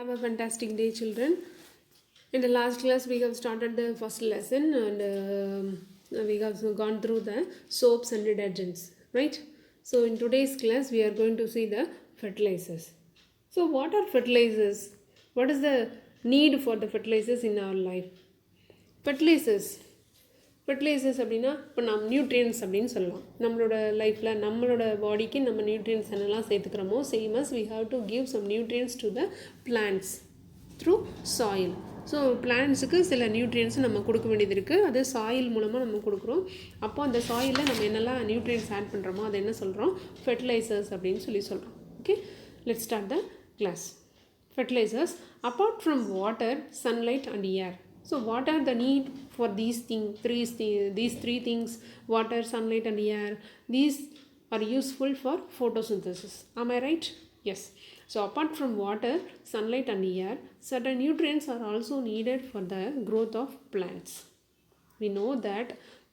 Have a fantastic day, children. In the last class, we have started the first lesson and we have gone through the soaps and detergents, right? So, in today's class, we are going to see the fertilizers. So, what are fertilizers? What is the need for the fertilizers in our life? Fertilizers அப்படின்னா இப்போ nutrients அப்படின்னு சொல்லலாம். நம்மளோட லைஃப்பில் நம்மளோட பாடிக்கு நம்ம nutrients என்னெல்லாம் சேர்த்துக்கிறோமோ same as we have to give some nutrients to the plants through soil. So பிளான்ட்ஸுக்கு சில நியூட்ரியன்ஸ் நம்ம கொடுக்க வேண்டியது இருக்குது. அது சாயில் மூலமாக நம்ம கொடுக்குறோம். அப்போ அந்த சாயிலில் நம்ம என்னெல்லாம் நியூட்ரியன்ஸ் ஆட் பண்ணுறோமோ அதை என்ன சொல்கிறோம்? ஃபெர்டிலைசர்ஸ் அப்படின்னு சொல்கிறோம். Okay, let's start the class. Fertilizers, apart from water, sunlight and air. So what are the need for these three things, water, sunlight and air? These are useful for photosynthesis. Am I right? Yes. So apart from water, sunlight and air, certain nutrients are also needed for the growth of plants. We know that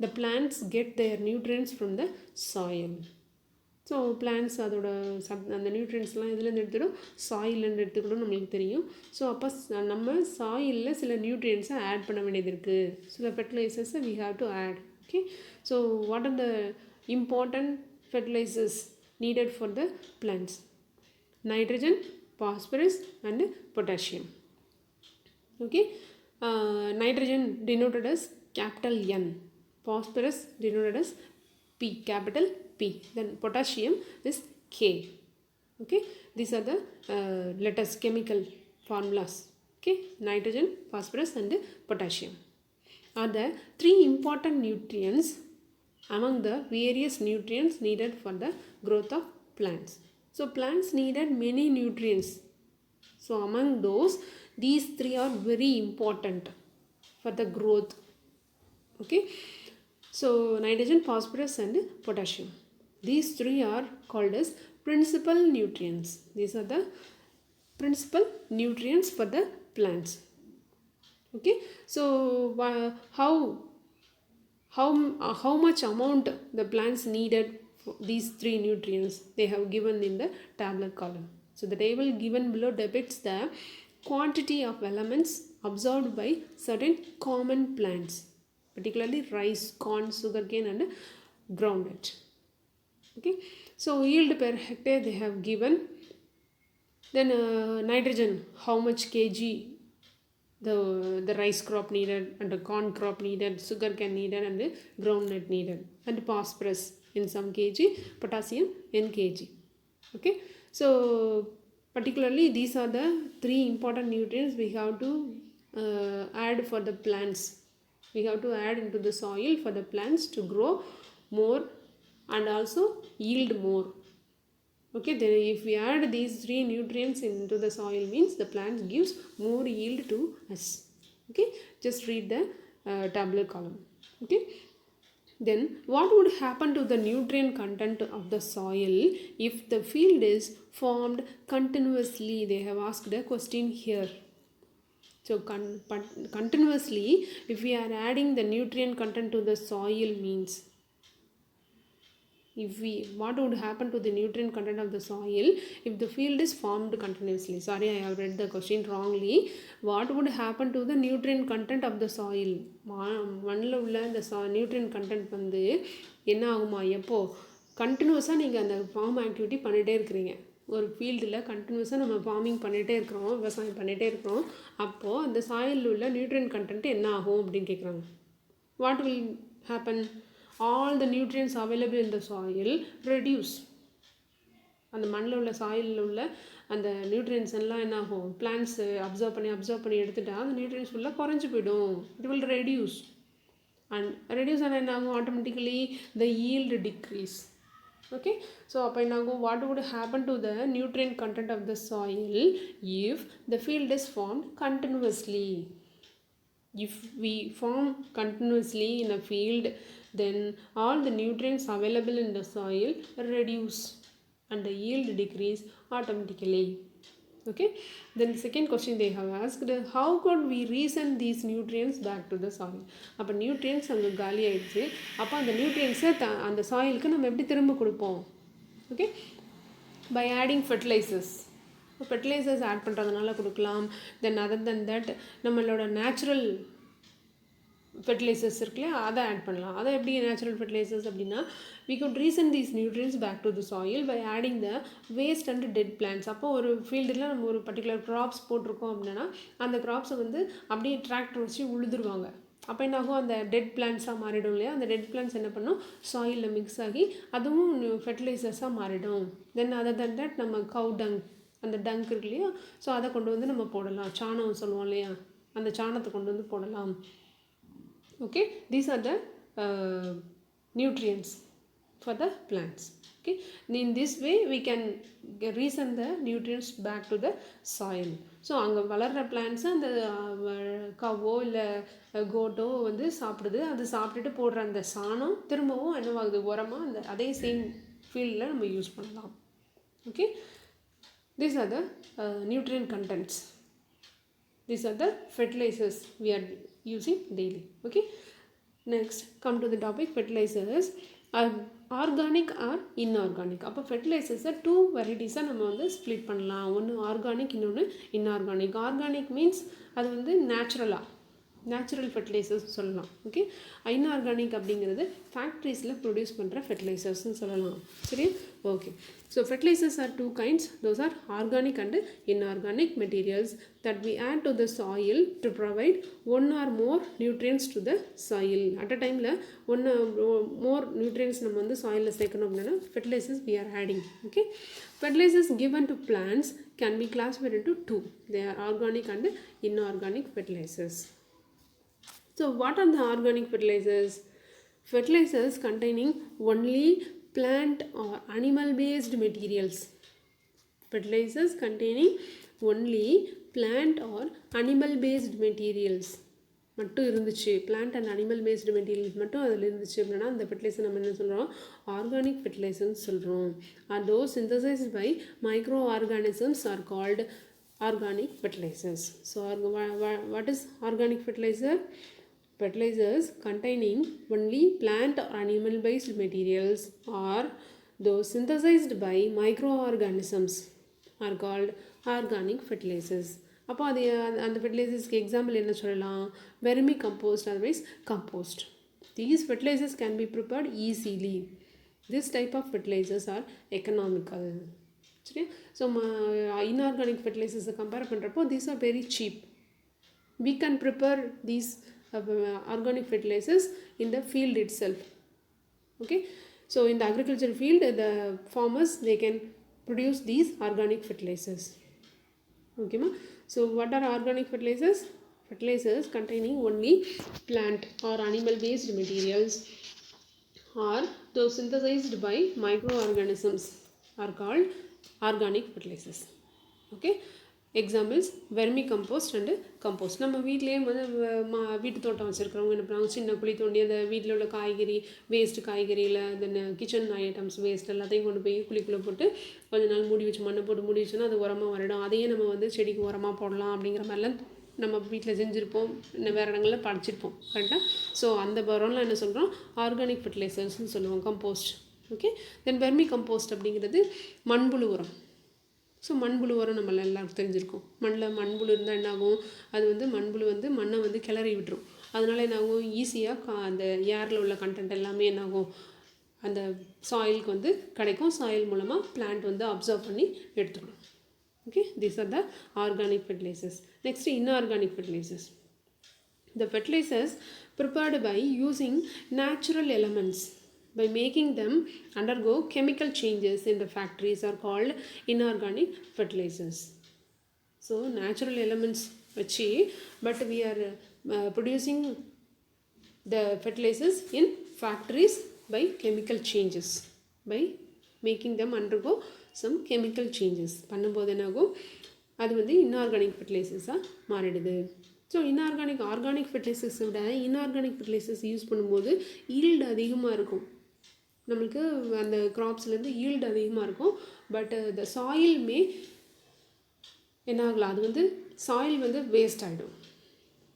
the plants get their nutrients from the soil. So plants அதோட அந்த நியூட்ரியன்ஸ்லாம் இதுலேருந்து எடுத்துகிடும், சாயிலேருந்து எடுத்துக்கிடும் நம்மளுக்கு தெரியும். So அப்போ நம்ம சாயிலில் சில நியூட்ரியன்ஸை add பண்ண வேண்டியது இருக்குது. சில ஃபெர்டிலைசர்ஸை we have to add. Okay, so what are the important fertilizers needed for the plants? Nitrogen, phosphorus and potassium. Okay, nitrogen denoted as capital N, phosphorus denoted as P, capital P, then potassium is K. Okay, these are the letters, chemical formulas. Okay, nitrogen, phosphorus and potassium are the three important nutrients among the various nutrients needed for the growth of plants. So plants needed many nutrients. So among those, these three are very important for the growth. Okay, so nitrogen, phosphorus and potassium. These three are called as principal nutrients. These are the principal nutrients for the plants. Okay, so how much amount the plants needed for these three nutrients they have given in the tabular column. So the table given below depicts the quantity of elements absorbed by certain common plants, particularly rice, corn, sugarcane and groundnut. Okay, so yield per hectare they have given. Then nitrogen, how much kg the rice crop needed and the corn crop needed, sugarcane needed and the groundnut needed, and phosphorus in some kg, potassium in kg. Okay, so particularly these are the three important nutrients we have to add for the plants. We have to add into the soil for the plants to grow more and also yield more. Okay, then if we add these three nutrients into the soil means the plant gives more yield to us. Okay, just read the tabular column. Okay, then what would happen to the nutrient content of the soil if the field is formed continuously? They have asked a question here. So continuously, if we are adding the nutrient content to the soil means, what would happen to the nutrient content of the soil if the field is formed continuously? Sorry, I have read the question wrongly. What would happen to the nutrient content of the soil? மண்ணில் உள்ள இந்த nutrient content வந்து என்ன ஆகுமா? எப்போ கண்டினியூஸாக நீங்கள் அந்த ஃபார்ம் ஆக்டிவிட்டி பண்ணிகிட்டே இருக்கிறீங்க, ஒரு ஃபீல்டில் கண்டினியூஸாக நம்ம ஃபார்மிங் பண்ணிகிட்டே இருக்கிறோம், விவசாயம் பண்ணிகிட்டே இருக்கிறோம், அப்போது அந்த சாயிலில் உள்ள நியூட்ரியன்ட் கண்டென்ட் என்ன ஆகும் அப்படின்னு கேட்குறாங்க. What will happen? All the nutrients available in the soil reduce. அந்த மண்ணில் உள்ள சாயிலில் உள்ள அந்த நியூட்ரியன்ஸ் எல்லாம் என்ன ஆகும்? பிளான்ட்ஸ் அப்சர்வ் பண்ணி எடுத்துட்டா அந்த நியூட்ரியன்ஸ் ஃபுல்லாக குறைஞ்சி போயிடும். It will reduce. And reduce ஆனால் என்ன ஆகும்? ஆட்டோமேட்டிக்கலி த yield decrease. Okay, so அப்போ என்ன ஆகும்? What would happen to the nutrient content of the soil if the field is formed continuously? If we form continuously in a field, then all the nutrients available in the soil reduce and the yield decrease automatically. Okay, then second question they have asked, how could we resend these nutrients back to the soil? அப்போ nutrients அங்கே காலி ஆயிடுச்சு, அப்போ அந்த நியூட்ரியன்ஸை அந்த சாயிலுக்கு நம்ம எப்படி திரும்ப கொடுப்போம்? Okay, by adding fertilizers. Fertilizers add பண்ணுறதுனால கொடுக்கலாம். தென் அதர் தென் தட் நம்மளோட நேச்சுரல் ஃபெர்டிலைசர்ஸ் இருக்குல்லையா, அதை ஆட் பண்ணலாம். அதை எப்படி நேச்சுரல் ஃபெர்டிலைசர்ஸ் அப்படின்னா, we could resend these nutrients back to the soil by adding the waste and dead plants. அப்போ ஒரு ஃபீல்டில் நம்ம ஒரு பர்டிகுலர் க்ராப்ஸ் போட்டிருக்கோம் அப்படின்னா அந்த க்ராப்ஸை வந்து அப்படியே டிராக்டர் வச்சு உழுதுருவாங்க. அப்போ என்ன ஆகும், அந்த டெட் பிளான்ட்ஸாக மாறிடும் இல்லையா. அந்த டெட் பிளான்ட்ஸ் என்ன பண்ணும், சாயிலில் மிக்ஸ் ஆகி அதுவும் ஃபெர்டிலைசர்ஸாக மாறிடும். தென் அதர் தென் தட் நம்ம கவு டங், அந்த டங்க் இருக்கு இல்லையா, ஸோ அதை கொண்டு வந்து நம்ம போடலாம். சாணம் சொல்லுவோம் இல்லையா, அந்த சாணத்தை கொண்டு வந்து போடலாம். Okay, these are the nutrients for the plants. Okay, in this way we can resend the nutrients back to the soil. So அங்கே வளர்கிற பிளான்ட்ஸு அந்த கவ்வோ இல்லை கோட்டோ வந்து சாப்பிடுது. அது சாப்பிட்டுட்டு போடுற அந்த சாணம் திரும்பவும் என்னவாகுது, உரமாக அந்த அதே சேம் ஃபீல்டில் நம்ம யூஸ் பண்ணலாம். Okay, these are the nutrient contents. These are the fertilizers we are using daily. Okay, next come to the topic fertilizers are organic or inorganic. அப்போ ஃபெர்டிலைசர்ஸை 2 வெரைட்டிஸாக நம்ம வந்து ஸ்ப்ளிட் பண்ணலாம். ஒன்று ஆர்கானிக், இன்னொன்று இன்ஆர்கானிக். ஆர்கானிக் மீன்ஸ் அது வந்து natural fertilizers சொல்லலாம். Okay, inorganic அப்படிங்கிறது ஃபேக்ட்ரிஸில் ப்ரொடியூஸ் பண்ணுற ஃபெர்டிலைசர்ஸ்னு சொல்லலாம். சரி, okay. So fertilizers are 2 kinds. Those are organic and inorganic materials that we add to the soil to provide one or more nutrients to the soil. At a time one more nutrients நம்ம வந்து சாயிலில் சேர்க்கணும் அப்படின்னா fertilizers we are adding. Okay, fertilizers given to plants can be classified into 2. They are organic and inorganic fertilizers. So what are the organic fertilizers? Fertilizers containing only plant or animal based materials. Fertilizers containing only plant or animal based materials மட்டும் இருந்துச்சு, plant and animal based materials மட்டும் அதில் இருந்துச்சு அப்படின்னா அந்த fertiliser நம்ம என்ன சொல்கிறோம், ஆர்கானிக் ஃபெர்டிலைசர்னு சொல்கிறோம். Are those synthesized by micro organisms are called organic fertilizers. So what is organic fertilizer? Fertilizers containing only plant or animal based materials or those synthesized by microorganisms are called organic fertilizers. அப்போ அது அந்த ஃபெர்டிலைசர்ஸ்க்கு example என்ன சொல்லலாம், vermi compost, otherwise compost. These fertilizers can be prepared easily. This type of fertilizers are economical. சரி, so inorganic ஃபெர்டிலைசர்ஸை compare பண்ணுறப்போ these are very cheap. We can prepare these organic fertilizers in the field itself. Okay, so in the agricultural field the farmers they can produce these organic fertilizers. Okay ma, so what are organic fertilizers? Fertilizers containing only plant or animal based materials or those synthesized by microorganisms are called organic fertilizers. Okay, examples vermi compost and compost. நம்ம வீட்லேயே வந்து வீட்டு தோட்டம் வச்சுருக்கிறவங்க என்ன பண்ணுவாங்க, சின்ன குழி தோண்டி அந்த வீட்டில் உள்ள காய்கறி வேஸ்ட்டு, காய்கறியில் தென் கிச்சன் ஐட்டம்ஸ் வேஸ்ட் எல்லாத்தையும் கொண்டு போய் குழிக்குள்ளே போட்டு கொஞ்ச நாள் மூடி வச்சு மண்ணை போட்டு மூடி வச்சோன்னா அது உரமாக வரடும். அதையே நம்ம வந்து செடிக்கு உரமாக போடலாம் அப்படிங்கிற மாதிரிலாம் நம்ம வீட்டில் செஞ்சுருப்போம், வேறு இடங்களில் படிச்சிருப்போம். கரெக்டாக? ஸோ அந்த உரம்லாம் என்ன சொல்கிறோம், ஆர்கானிக் ஃபெர்டிலைசர்ஸ்னு சொல்லுவோம், கம்போஸ்ட். ஓகே, தென் வெர்மி கம்போஸ்ட் அப்படிங்கிறது மண்புழு உரம். ஸோ மண்புழு உரம் நம்மள எல்லாருக்கும் தெரிஞ்சிருக்கும். மண்புழு இருந்தால் என்னாகும், அது வந்து மண்புழு வந்து மண்ணை வந்து கிளறி விட்டுரும். அதனால் என்னாகும், ஈஸியாக அந்த ஏரில் உள்ள கண்டென்ட் எல்லாமே என்னாகும் அந்த சாயிலுக்கு வந்து கிடைக்கும். சாயில் மூலமாக பிளான்ட் வந்து அப்சர்வ் பண்ணி எடுத்துக்கணும். Okay, these are the organic fertilizers. Next, inorganic fertilizers. The fertilizers prepared by using natural elements by making them undergo chemical changes in the factories are called inorganic fertilizers. So natural elements vachi, but we are producing the fertilizers in factories by chemical changes, by making them undergo some chemical changes. பண்ணும்போது என்னாகும், அது வந்து inorganic ஃபெர்டிலைசர்ஸாக மாறிடுது. So organic ஃபெர்டிலைசர்ஸை விட inorganic fertilisers use பண்ணும்போது yield அதிகமாக இருக்கும். நம்மளுக்கு அந்த க்ராப்ஸ்லேருந்து ஈல்டு அதிகமாக இருக்கும். பட் த சாயில்மே என்ன ஆகலாம், அது வந்து சாயில் வந்து வேஸ்ட் ஆகிடும்.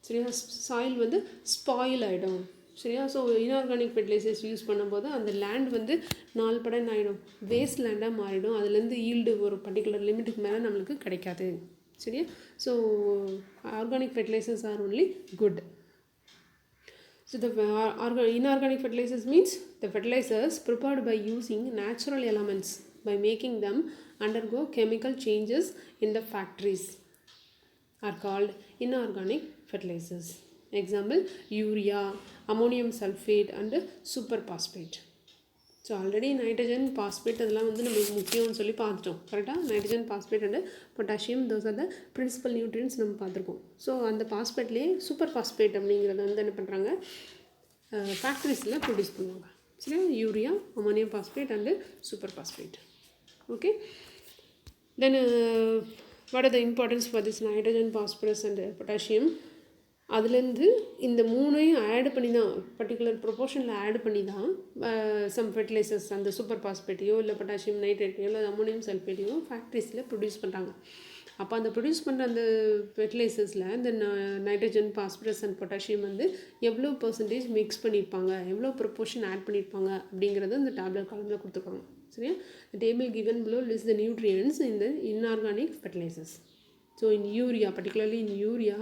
சரியா, சாயில் வந்து ஸ்பாயில் ஆகிடும். சரியா? ஸோ இன்ஆர்கானிக் ஃபெர்டிலைசர்ஸ் யூஸ் பண்ணும்போது அந்த லேண்ட் வந்து 4 படம் ஆகிடும், வேஸ்ட் லேண்டாக மாறிடும். அதுலேருந்து ஈல்டு ஒரு பர்டிகுலர் லிமிட்டுக்கு மேலே நம்மளுக்கு கிடைக்காது. சரியா? So organic fertilizers are only good. So the inorganic fertilizers means the fertilizers prepared by using natural elements by making them undergo chemical changes in the factories are called inorganic fertilizers. Example, urea, ammonium sulfate and superphosphate. So already nitrogen phosphate அதெல்லாம் வந்து நம்மளுக்கு முக்கியம்னு சொல்லி பார்த்துட்டோம். கரெக்டாக nitrogen phosphate and potassium those are the principal nutrients நம்ம பார்த்துருக்கோம். So அந்த பாஸ்பேட்லேயே சூப்பர் பாஸ்பேட் அப்படிங்கிறத வந்து என்ன பண்ணுறாங்க, ஃபேக்ட்ரிஸில் ப்ரொடியூஸ் பண்ணுவாங்க. சரியா? Urea, ammonium phosphate and super phosphate. Okay, then what are the importance for this nitrogen, phosphorus and potassium? அதுலேருந்து இந்த மூணையும் ஆட் பண்ணி தான், பர்டிகுலர் ப்ரொபோர்ஷனில் ஆட் பண்ணி தான் சம் ஃபெர்டிலைசர்ஸ் அந்த சூப்பர் பாஸ்பேட்டையோ இல்லை பொட்டாசியம் நைட்ரேட்டையோ இல்லை அமோனியம் சல்ஃபேட்டையோ ஃபேக்ட்ரிஸில் ப்ரொடியூஸ் பண்ணுறாங்க. அப்போ அந்த ப்ரொடியூஸ் பண்ணுற அந்த ஃபெர்டிலைசர்ஸில் இந்த நைட்ரஜன், பாஸ்பரஸ் அண்ட் பொட்டாசியம் வந்து எவ்வளோ பர்சன்டேஜ் மிக்ஸ் பண்ணியிருப்பாங்க, எவ்வளோ ப்ரொபோர்ஷன் ஆட் பண்ணியிருப்பாங்க அப்படிங்கிறது அந்த டேப்லெட் காலமில் கொடுத்துருக்காங்க. சரியா? the table given below lists the nutrients in the inorganic fertilizers. So in urea, particularly in urea,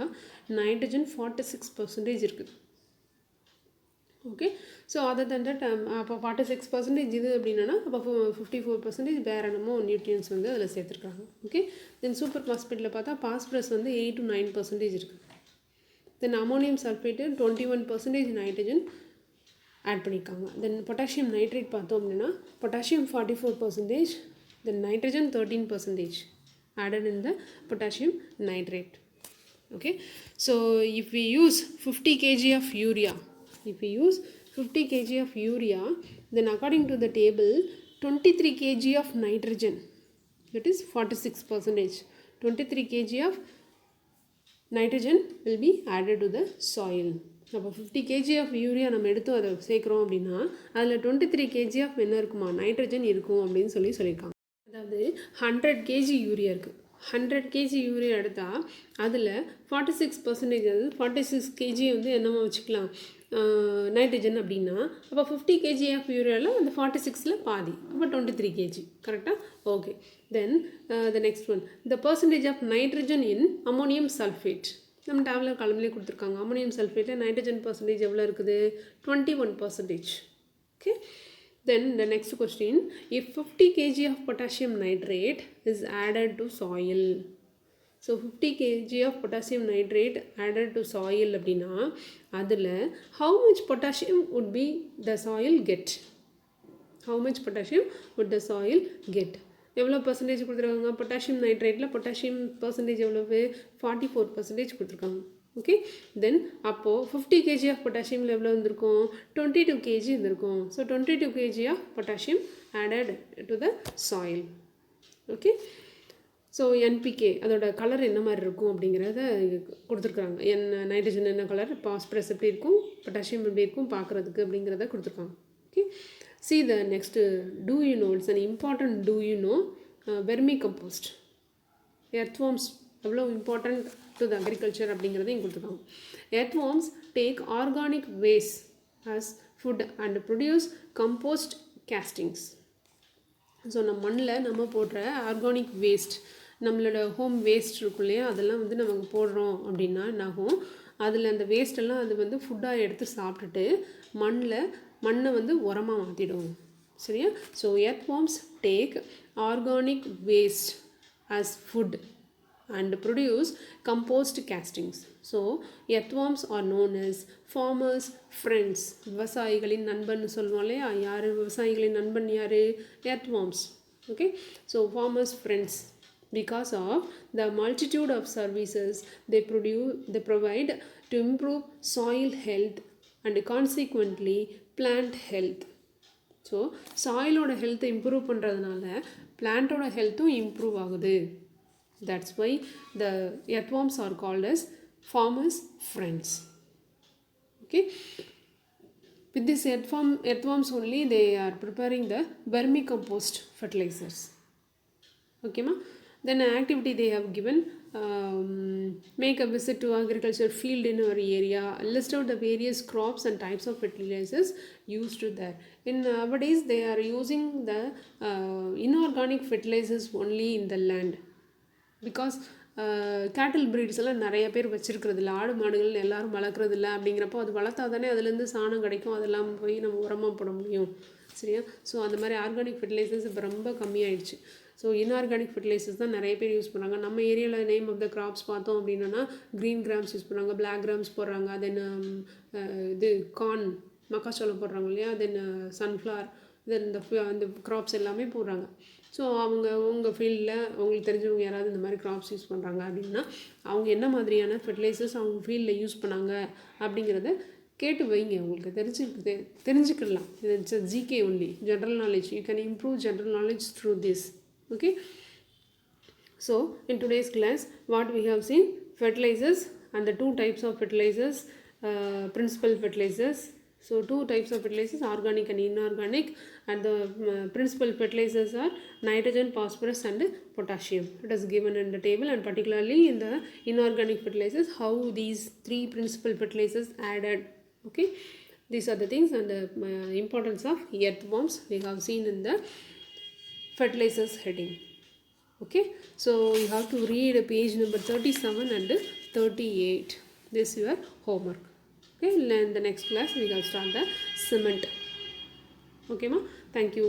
nitrogen 46% இருக்குது. Okay, so other than that அப்போ 46% இது அப்படின்னா அப்போ 54% வேறு என்னமோ நியூட்ரியன்ஸ் வந்து அதில் சேர்த்துருக்காங்க. ஓகே, தென் சூப்பர் பாஸ்பேட்டில் பார்த்தா பாஸ்பரஸ் வந்து 8 to 9% இருக்குது. தென் அமோனியம் சல்ஃபேட்டு 21% நைட்ரஜன் ஆட் பண்ணியிருக்காங்க. தென் பொட்டாசியம் நைட்ரேட் பார்த்தோம் அப்படின்னா potassium 44%, then nitrogen 13% added in the potassium nitrate. Okay, so if we use 50 kg of urea, then according to the table 23 kg of nitrogen, that is 46%, 23 kg of nitrogen will be added to the soil. அப்போ 50 kg of urea நம்ம எடுத்து அதை சேர்க்குறோம் அப்படின்னா அதில் 23 kg of என்ன இருக்குமா, nitrogen இருக்கும் அப்படின்னு சொல்லியிருக்காங்க. அதாவது 100 kg யூரியா இருக்குது, 100 kg யூரியா எடுத்தால் அதில் 46%, அதாவது 46 kg வந்து என்னமோ வச்சுக்கலாம் நைட்ரஜன் அப்படின்னா அப்போ 50 kg ஆஃப் யூரியாவில் அந்த 46ல் பாதி, அப்போ 23 kg. கரெக்டாக? Okay, then the next one, the percentage of nitrogen in ammonium sulphate நம்ம டேப்லெட் காலம்லேயே கொடுத்துருக்காங்க. அமோனியம் சல்ஃபேட்டில் நைட்ரஜன் பர்சன்டேஜ் எவ்வளோ இருக்குது, 21%. Okay, then the next question, if 50 kg of potassium nitrate is added to soil, so 50 kg of potassium nitrate added to soil அப்படின்னா அதில் how much potassium would be the soil get, how much potassium would the soil get? எவ்வளோ percentage கொடுத்துருக்காங்க potassium நைட்ரேட்டில், potassium percentage எவ்வளவு 44% கொடுத்துருக்காங்க. Okay, தென் அப்போது 50 kg of பொட்டாசியமில் எவ்வளோ வந்திருக்கும், 22 kg இருந்திருக்கும். So 22 kg of potassium added to the soil. Okay, so NPK அதோட colour என்ன மாதிரி இருக்கும் அப்படிங்கிறத கொடுத்துருக்குறாங்க. நைட்ரஜன் என்ன கலர், பாஸ்பரஸ் எப்படி இருக்கும், பொட்டாசியம் எப்படி இருக்கும் பார்க்குறதுக்கு அப்படிங்கிறத கொடுத்துருக்காங்க. Okay, see the next do you know, it's an important do you know, vermicompost, earthworms எவ்வளோ இம்பார்ட்டன்ட் டு த அக்ரிகல்ச்சர் அப்படிங்கிறத இங்கே கொடுத்துருக்காங்க. earthworms take organic waste as food and produce compost castings. So நம்ம மண்ணில் நம்ம போடுற ஆர்கானிக் வேஸ்ட், நம்மளோட home waste இருக்கும் இல்லையா, அதெல்லாம் வந்து நமக்கு போடுறோம் அப்படின்னா என்னாகும், அதில் அந்த வேஸ்ட்டெல்லாம் அது வந்து ஃபுட்டாக எடுத்து சாப்பிட்டுட்டு மண்ணை வந்து உரமாக மாற்றிடும். சரியா? So earthworms take organic waste as food and produce compost castings. So earthworms are known as farmers friends. விவசாயிகளின் நண்பன் சொல்லுவோம் இல்லையா, யார் விவசாயிகளின் நண்பன் யார், earthworms. Okay, so farmers friends because of the multitude of services they provide to improve soil health and consequently plant health. So சாயிலோட ஹெல்த்தை இம்ப்ரூவ் பண்ணுறதுனால பிளான்ட்டோட ஹெல்த்தும் இம்ப்ரூவ் ஆகுது. That's why the earthworms are called as farmers friends. Okay, with this earthworms only they are preparing the vermicompost fertilizers. Okay ma, then activity they have given, Make a visit to agriculture field in our area. List out the various crops and types of fertilizers used there. In nowadays, they are using the inorganic fertilizers only in the land. Because கேட்டில் breeds எல்லாம் நிறைய பேர் வச்சுருக்கிறது இல்லை, ஆடு மாடுகள் எல்லோரும் வளர்க்குறது இல்லை. அப்படிங்கிறப்போ அது வளர்த்தா தானே அதுலேருந்து சாணம் கிடைக்கும், அதெல்லாம் போய் நம்ம உரமாக போட முடியும். சரியா? ஸோ அந்த மாதிரி ஆர்கானிக் ஃபெர்டிலைசர்ஸ் இப்போ ரொம்ப கம்மியாயிடுச்சு. ஸோ இன்ஆர்கானிக் ஃபெர்டிலைசர்ஸ் தான் நிறைய பேர் யூஸ் பண்ணுறாங்க. நம்ம ஏரியாவில் நேம் ஆஃப் த கிராப்ஸ் பார்த்தோம் அப்படின்னா க்ரீன் கிராம்ஸ் யூஸ் பண்ணுறாங்க, பிளாக் கிராம்ஸ் போடுறாங்க, தென் இது கார்ன் மக்காச்சோளம் போடுறாங்க இல்லையா, தென் சன்ஃப்ளவர், தென் இந்த க்ராப்ஸ் எல்லாமே போடுறாங்க. ஸோ அவங்க உங்கள் ஃபீல்டில் அவங்களுக்கு தெரிஞ்சவங்க யாராவது இந்த மாதிரி க்ராப்ஸ் யூஸ் பண்ணுறாங்க அப்படின்னா அவங்க என்ன மாதிரியான ஃபெர்டிலைசர்ஸ் அவங்க ஃபீல்டில் யூஸ் பண்ணாங்க அப்படிங்கிறத கேட்டு வைங்க. உங்களுக்கு தெரிஞ்சுக்கலாம். இது it's GK only, general knowledge. You can improve general knowledge through this. Okay, so in today's class what we have seen, fertilizers and the two types of fertilizers, principal fertilizers. So two types of fertilizers, organic and inorganic, and the principal fertilizers are nitrogen, phosphorus and potassium. It is given in the table, and particularly in the inorganic fertilizers how these three principal fertilizers added. Okay, these are the things, and the importance of earthworms we have seen in the fertilizers heading. Okay, so you have to read page number 37 and 38. This is your homework. Okay, in the next class we will start the cement. Okay ma, thank you.